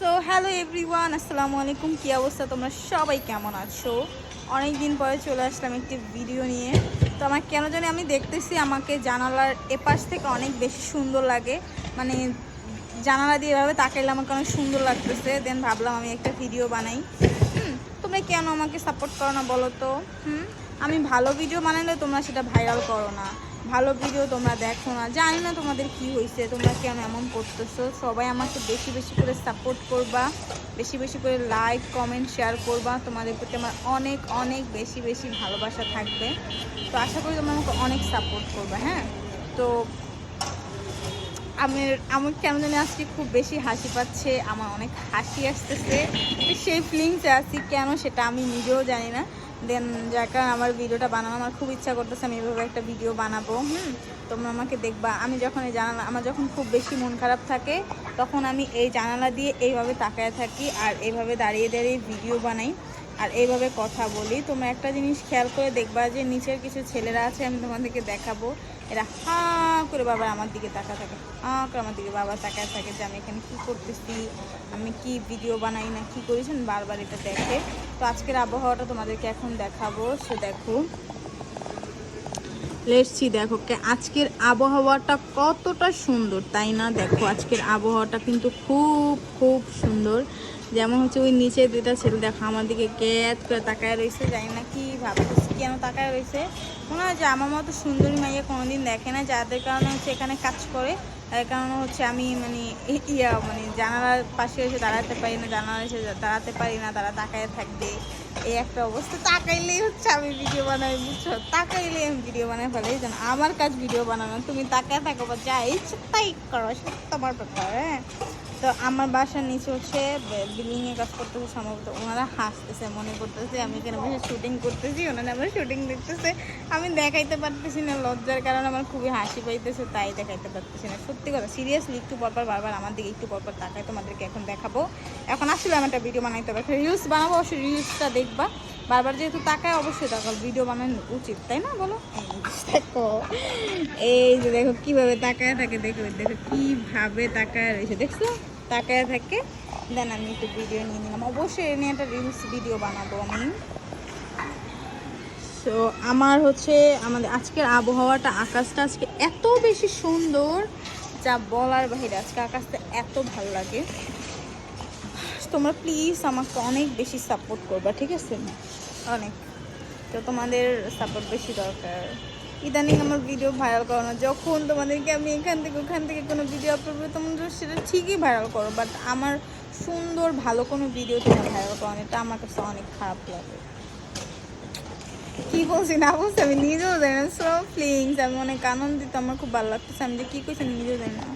So hello everyone, আসসালামু আলাইকুম। কী অবস্থা, তোমরা সবাই কেমন আছো? অনেক দিন পরে চলে আসলাম একটি ভিডিও নিয়ে। তো আমার কেন জানি আমি দেখতেছি আমাকে জানালার এপাশ থেকে অনেক বেশি সুন্দর লাগে, মানে জানালা দিয়ে এভাবে তাকাইলে আমাকে অনেক সুন্দর লাগতেছে। দেন ভাবলাম আমি একটা ভিডিও বানাই। তোমরা কেন আমাকে সাপোর্ট করো না বলো তো? আমি ভালো ভিডিও বানাইলে তোমরা সেটা ভাইরাল করো না, ভালো ভিডিও তোমরা দেখো না। জানি না তোমাদের কি হয়েছে, তোমরা কেন এমন করতেছো। সবাই আমাকে বেশি বেশি করে সাপোর্ট করবা, বেশি বেশি করে লাইক কমেন্ট শেয়ার করবা। তোমাদের প্রতি আমার অনেক অনেক বেশি বেশি ভালোবাসা থাকবে। তো আশা করি তোমরা আমাকে অনেক সাপোর্ট করবে। হ্যাঁ, তো আমার কেন জানি আজকে খুব বেশি হাসি পাচ্ছে, আমার অনেক হাসি আসতেছে। সেই ফিলিংসে আছি কেন সেটা আমি নিজেও জানি না। দেন যার কারণে আমার ভিডিওটা বানানো আমার খুব ইচ্ছা করতেছে, আমি এভাবে একটা ভিডিও বানাবো। তোমরা আমাকে দেখবা। আমি যখন এই জানালা, আমার যখন খুব বেশি মন খারাপ থাকে তখন আমি এই জানালা দিয়ে এইভাবে তাকায় থাকি আর এইভাবে দাঁড়িয়ে দাঁড়িয়ে ভিডিও বানাই আর এইভাবে কথা বলি। তোমরা একটা জিনিস খেয়াল করে দেখবা যে নিচের কিছু ছেলেরা আছে, আমি তোমাদেরকে দেখাবো, এরা হাঁ করে বাবার আমার দিকে তাকা থাকে, হাঁ করে আমার দিকে বাবা তাকায় থাকে যে আমি এখানে কী করতেছি, আমি কি ভিডিও বানাই না কী করেছেন, বারবার এটা দেখে। তো আজকের আবহাওয়াটা তোমাদেরকে এখন দেখাবো। সে দেখো, লেটসি, দেখো আজকের আবহাওয়াটা কতটা সুন্দর, তাই না? দেখো আজকের আবহাওয়াটা কিন্তু খুব খুব সুন্দর। যেমন হচ্ছে ওই নিচে দুইটা ছেলে দেখো আমার দিকে গ্যাত করে তাকায় রয়েছে, জানি না কি ভাবতেছি কেন তাকায় রয়েছে। মনে হয় যে আমার মতো সুন্দরী মাইয়া কোনোদিন দেখে না, যাদের কারণে হচ্ছে এখানে কাজ করে। তার কারণে হচ্ছে আমি মানে জানালার পাশে এসে দাঁড়াতে পারি না, জানালা এসে দাঁড়াতে পারি না, তারা তাকায় থাকবে, এই একটা অবস্থা। তাকাইলেই হচ্ছে আমি ভিডিও বানাই, বুঝছো? তাকাইলেই আমি ভিডিও বানাই ফেলে। জানো আমার কাজ ভিডিও বানানো, তুমি তাকায় থাকো বা যা ইচ্ছে তাই করো, সেটা তোমার ব্যাপার। হ্যাঁ, তো আমার বাসার নিচে হচ্ছে বিল্ডিংয়ে কাজ করতেছে সম্ভবত, ওনারা হাসতেছে, মনে করতেছে আমি এখানে বসে শুটিং করতেছি, ওনারা আমার শুটিং দেখতেছে। আমি দেখাইতে পারতেছি না লজ্জার কারণে, আমার খুবই হাসি পাইতেছে, তাই দেখাইতে পারতেছি না। সত্যি কথা, সিরিয়াসলি একটু পরপর বারবার আমার দিকে একটু পরপর তাকায়, তোমাদেরকে এখন দেখাবো। এখন আসলে আমি একটা ভিডিও বানাইতে হবে, একটা রিলস বানাবো, অবশ্যই রিলসটা দেখবা। বারবার যেহেতু তাকায় অবশ্যই তাকাল, ভিডিও বানানো উচিত, তাই না বলো? দেখো এই যে দেখো কিভাবে তাকায় থাকে, দেখো দেখো কিভাবে তাকায় রয়েছে, দেখছো? তাকায় থাকে। দেন আমি একটু ভিডিও নিয়ে নিলাম, অবশ্যই এ নিয়ে একটা রিলস ভিডিও বানাবো আমি। সো আমার হচ্ছে আমাদের আজকের আবহাওয়াটা, আকাশটা আজকে এত বেশি সুন্দর যা বলার বাহিরে। আজকে আকাশটা এত ভালো লাগে। তোমরা প্লিজ আমাকে অনেক বেশি সাপোর্ট করবা, ঠিক আছে? অনেক। তো তোমাদের সাপোর্ট বেশি দরকার। ইদানিং আমার ভিডিও ভাইরাল করো না, যখন তোমাদেরকে আমি এখান থেকে ওখান থেকে কোনো ভিডিও আপলোড করবো তোমরা সেটা ঠিকই ভাইরাল করো, বাট আমার সুন্দর ভালো কোনো ভিডিও তোমরা ভাইরাল করো না, এটা আমার কাছে অনেক খারাপ লাগে। কী বলছি না বলছি আমি নিজেও জানি না। সো ফিলিংস, আমি অনেক আনন্দিত, আমার খুব ভালো লাগতেছে। আমি যে কী করছি আমি নিজেও জানি না।